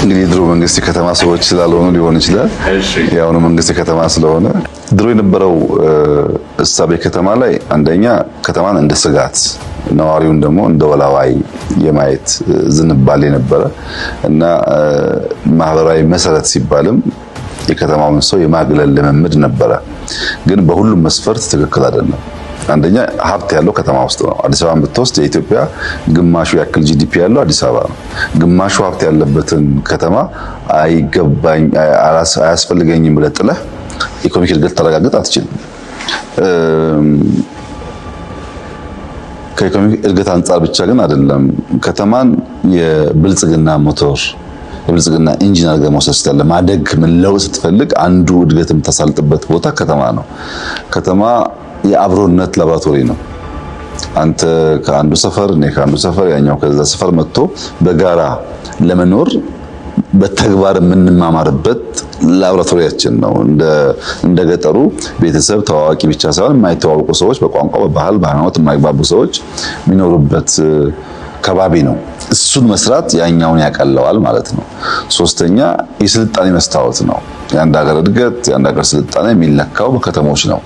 እንግዲህ ድሮ መንግስት የከተማ ሰዎች ስላልሆኑ ሊሆን ይችላል። ያውኑ መንግስት የከተማ ስለሆነ ድሮ የነበረው እሳቤ ከተማ ላይ አንደኛ ከተማን እንደ ስጋት ነዋሪውን ደግሞ እንደ ወላዋይ የማየት ዝንባሌ ነበረ እና ማህበራዊ መሰረት ሲባልም የከተማውን ሰው የማግለል ልምምድ ነበረ። ግን በሁሉም መስፈርት ትክክል አይደለም። አንደኛ ሀብት ያለው ከተማ ውስጥ ነው። አዲስ አበባን ብትወስድ የኢትዮጵያ ግማሹ ያክል ጂዲፒ ያለው አዲስ አበባ ነው። ግማሹ ሀብት ያለበትን ከተማ አያስፈልገኝም ብለህ ጥለህ ኢኮኖሚክ እድገት ታረጋግጥ አትችልም። ከኢኮኖሚክ እድገት አንጻር ብቻ ግን አይደለም። ከተማን የብልጽግና ሞተር የብልጽግና ኢንጂን አድርገህ መውሰድ ትችላለህ። ማደግ መለወጥ ስትፈልግ አንዱ እድገት የምታሳልጥበት ቦታ ከተማ ነው። ከተማ የአብሮነት ላቦራቶሪ ነው። አንተ ከአንዱ ሰፈር እኔ ከአንዱ ሰፈር ያኛው ከዛ ሰፈር መጥቶ በጋራ ለመኖር በተግባር የምንማማርበት ላቦራቶሪያችን ነው። እንደ ገጠሩ ቤተሰብ ተዋዋቂ ብቻ ሳይሆን የማይተዋወቁ ሰዎች በቋንቋ፣ በባህል፣ በሃይማኖት የማይግባቡ ሰዎች የሚኖሩበት ከባቢ ነው። እሱን መስራት ያኛውን ያቀለዋል ማለት ነው። ሶስተኛ የስልጣኔ መስታወት ነው። የአንድ ሀገር እድገት የአንድ ሀገር ስልጣኔ የሚለካው በከተሞች ነው።